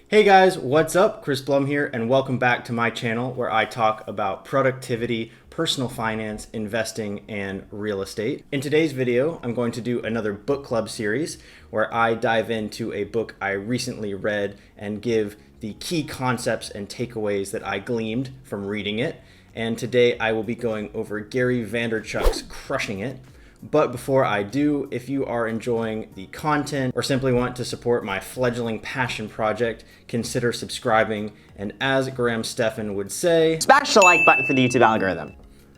Hey guys, what's up? Chris Blum here, and welcome back to my channel where I talk about productivity, personal finance, investing, and real estate. In today's video, I'm going to do another book club series where I dive into a book I recently read and give the key concepts and takeaways that I gleaned from reading it. And today I will be going over Gary Vaynerchuk's Crushing It. But before I do, if you are enjoying the content or simply want to support my fledgling passion project, consider subscribing. And as Graham Stephan would say, smash the like button for the YouTube algorithm.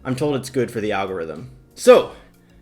I'm told it's good for the algorithm. So,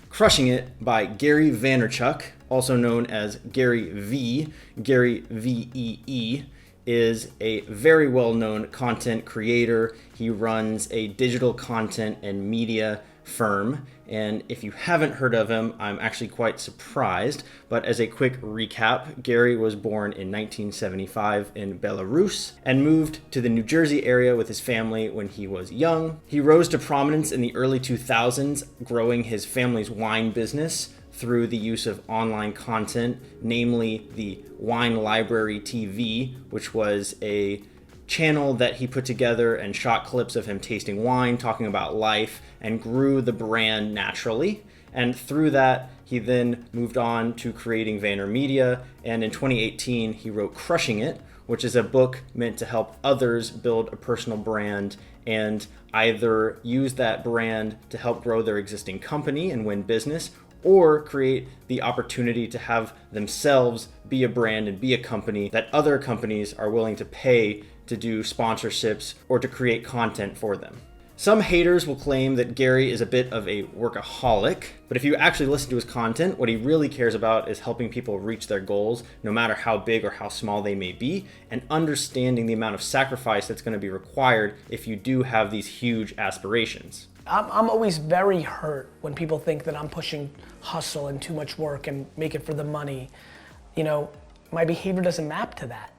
Crushing It by Gary Vaynerchuk, also known as Gary V, Gary V-E-E, is a very well-known content creator. He runs a digital content and media firm, and if you haven't heard of him, I'm actually quite surprised. But as a quick recap, Gary was born in 1975 in Belarus and moved to the New Jersey area with his family when he was young. He rose to prominence in the early 2000s, growing his family's wine business through the use of online content, namely the Wine Library TV, which was a channel that he put together and shot clips of him tasting wine, talking about life, and grew the brand naturally. And through that, he then moved on to creating VaynerMedia, and in 2018, he wrote Crushing It, which is a book meant to help others build a personal brand and either use that brand to help grow their existing company and win business, or create the opportunity to have themselves be a brand and be a company that other companies are willing to pay to do sponsorships or to create content for them. Some haters will claim that Gary is a bit of a workaholic, but if you actually listen to his content, what he really cares about is helping people reach their goals, no matter how big or how small they may be, and understanding the amount of sacrifice that's going to be required if you do have these huge aspirations. I'm always very hurt when people think that I'm pushing hustle and too much work and make it for the money. You know, my behavior doesn't map to that.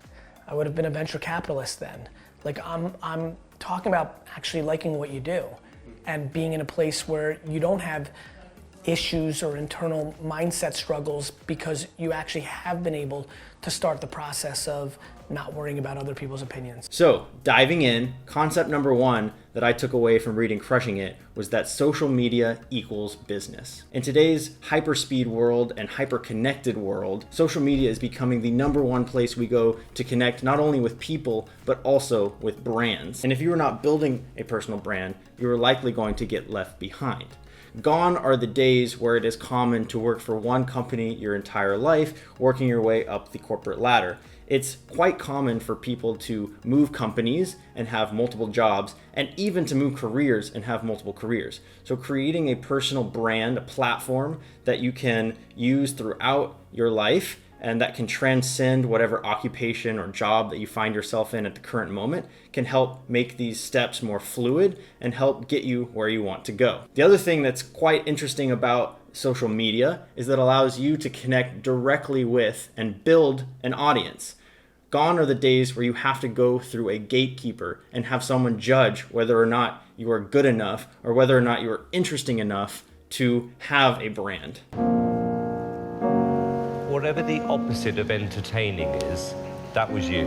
I would have been a venture capitalist then. Like I'm talking about actually liking what you do and being in a place where you don't have issues or internal mindset struggles because you actually have been able to start the process of not worrying about other people's opinions. So, diving in, concept number one that I took away from reading Crushing It was that social media equals business. In today's hyperspeed world and hyper-connected world, social media is becoming the number one place we go to connect not only with people, but also with brands. And if you are not building a personal brand, you are likely going to get left behind. Gone are the days where it is common to work for one company your entire life, working your way up the corporate ladder. It's quite common for people to move companies and have multiple jobs, and even to move careers and have multiple careers. So creating a personal brand, a platform that you can use throughout your life and that can transcend whatever occupation or job that you find yourself in at the current moment, can help make these steps more fluid and help get you where you want to go. The other thing that's quite interesting about social media is that it allows you to connect directly with and build an audience. Gone are the days where you have to go through a gatekeeper and have someone judge whether or not you are good enough or whether or not you are interesting enough to have a brand. Whatever the opposite of entertaining is, that was you.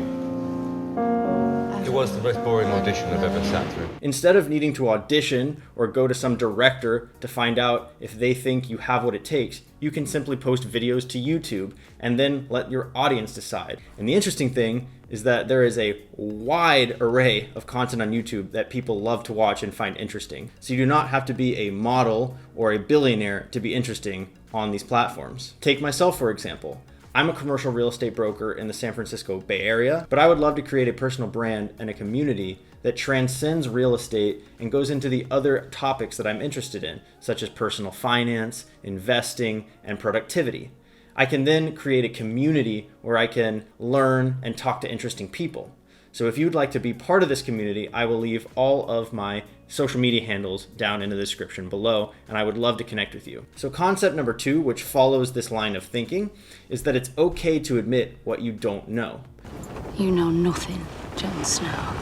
It was the most boring audition I've ever sat through. Instead of needing to audition or go to some director to find out if they think you have what it takes, you can simply post videos to YouTube and then let your audience decide. And the interesting thing is that there is a wide array of content on YouTube that people love to watch and find interesting. So you do not have to be a model or a billionaire to be interesting on these platforms. Take myself, for example. I'm a commercial real estate broker in the San Francisco Bay Area, but I would love to create a personal brand and a community that transcends real estate and goes into the other topics that I'm interested in, such as personal finance, investing, and productivity. I can then create a community where I can learn and talk to interesting people. So if you'd like to be part of this community, I will leave all of my social media handles down in the description below, and I would love to connect with you. So concept number two, which follows this line of thinking, is that it's okay to admit what you don't know. You know nothing, Jon Snow.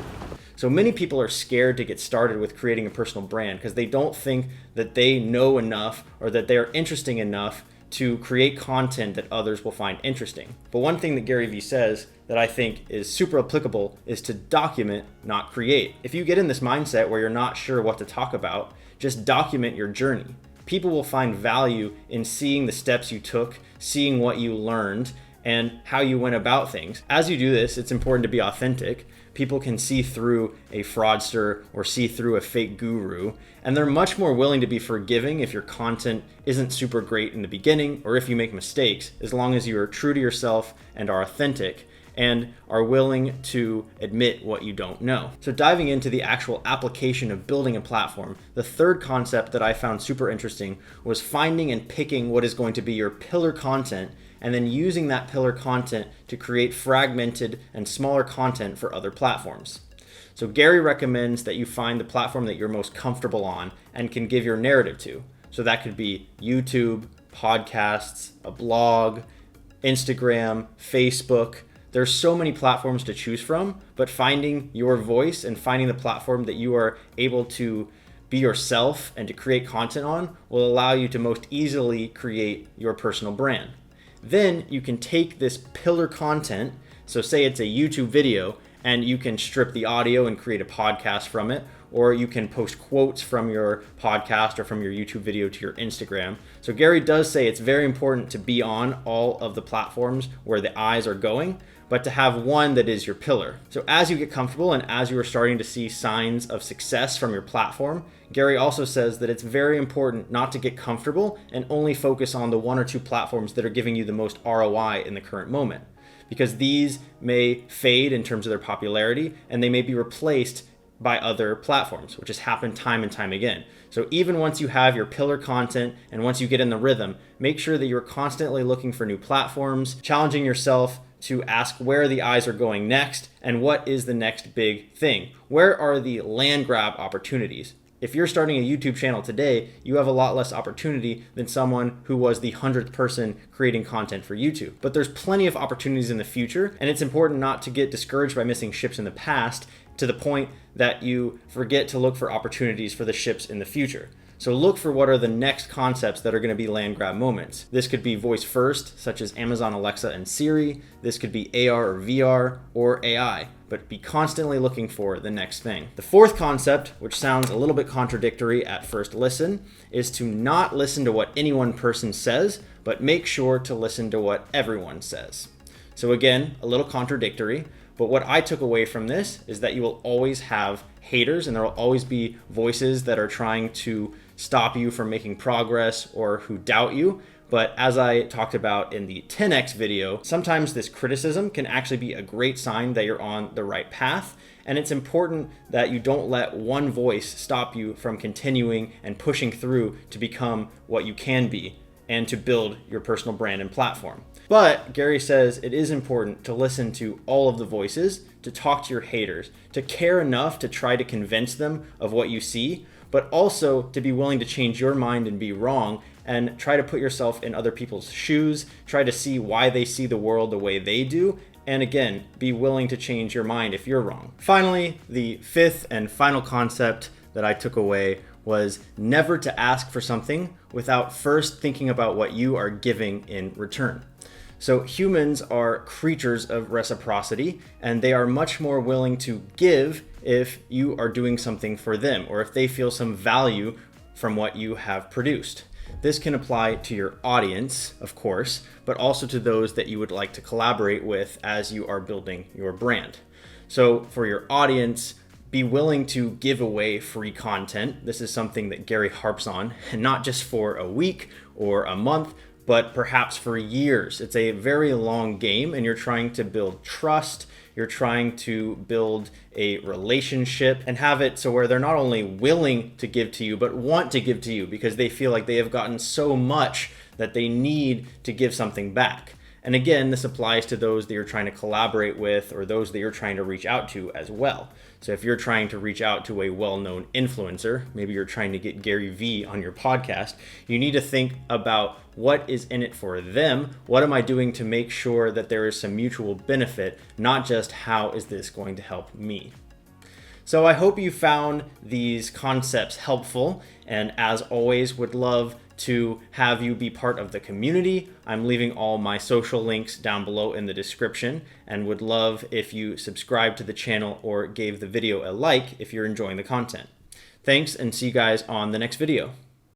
So many people are scared to get started with creating a personal brand because they don't think that they know enough or that they are interesting enough to create content that others will find interesting. But one thing that Gary Vee says that I think is super applicable is to document, not create. If you get in this mindset where you're not sure what to talk about, just document your journey. People will find value in seeing the steps you took, seeing what you learned, and how you went about things. As you do this, it's important to be authentic. People can see through a fraudster or see through a fake guru, and they're much more willing to be forgiving if your content isn't super great in the beginning or if you make mistakes, as long as you are true to yourself and are authentic and are willing to admit what you don't know. So diving into the actual application of building a platform, the third concept that I found super interesting was finding and picking what is going to be your pillar content and then using that pillar content to create fragmented and smaller content for other platforms. So Gary recommends that you find the platform that you're most comfortable on and can give your narrative to. So that could be YouTube, podcasts, a blog, Instagram, Facebook. There's so many platforms to choose from, but finding your voice and finding the platform that you are able to be yourself and to create content on will allow you to most easily create your personal brand. Then you can take this pillar content, so say it's a YouTube video, and you can strip the audio and create a podcast from it, or you can post quotes from your podcast or from your YouTube video to your Instagram. So Gary does say it's very important to be on all of the platforms where the eyes are going, but to have one that is your pillar. So as you get comfortable and as you are starting to see signs of success from your platform, Gary also says that it's very important not to get comfortable and only focus on the one or two platforms that are giving you the most ROI in the current moment, because these may fade in terms of their popularity and they may be replaced by other platforms, which has happened time and time again. So even once you have your pillar content and once you get in the rhythm, make sure that you're constantly looking for new platforms, challenging yourself to ask where the eyes are going next and what is the next big thing. Where are the land grab opportunities? If you're starting a YouTube channel today, you have a lot less opportunity than someone who was the 100th person creating content for YouTube. But there's plenty of opportunities in the future, and it's important not to get discouraged by missing ships in the past to the point that you forget to look for opportunities for the ships in the future. So look for what are the next concepts that are going to be land grab moments. This could be voice first, such as Amazon Alexa and Siri. This could be AR or VR or AI, but be constantly looking for the next thing. The fourth concept, which sounds a little bit contradictory at first listen, is to not listen to what any one person says, but make sure to listen to what everyone says. So again, a little contradictory, but what I took away from this is that you will always have haters and there will always be voices that are trying to stop you from making progress or who doubt you. But as I talked about in the 10x video, sometimes this criticism can actually be a great sign that you're on the right path. And it's important that you don't let one voice stop you from continuing and pushing through to become what you can be and to build your personal brand and platform. But Gary says it is important to listen to all of the voices, to talk to your haters, to care enough to try to convince them of what you see, but also to be willing to change your mind and be wrong and try to put yourself in other people's shoes, try to see why they see the world the way they do, and again, be willing to change your mind if you're wrong. Finally, the fifth and final concept that I took away was never to ask for something without first thinking about what you are giving in return. So humans are creatures of reciprocity, and they are much more willing to give if you are doing something for them or if they feel some value from what you have produced. This can apply to your audience, of course, but also to those that you would like to collaborate with as you are building your brand. So for your audience, be willing to give away free content. This is something that Gary harps on, and not just for a week or a month, but perhaps for years. It's a very long game, and you're trying to build trust. You're trying to build a relationship and have it so where they're not only willing to give to you, but want to give to you because they feel like they have gotten so much that they need to give something back. And again, this applies to those that you're trying to collaborate with or those that you're trying to reach out to as well. So if you're trying to reach out to a well-known influencer, maybe you're trying to get Gary Vee on your podcast, you need to think about what is in it for them. What am I doing to make sure that there is some mutual benefit, not just how is this going to help me? So I hope you found these concepts helpful, and as always, would love to have you be part of the community. I'm leaving all my social links down below in the description and would love if you subscribe to the channel or gave the video a like if you're enjoying the content. Thanks, and see you guys on the next video.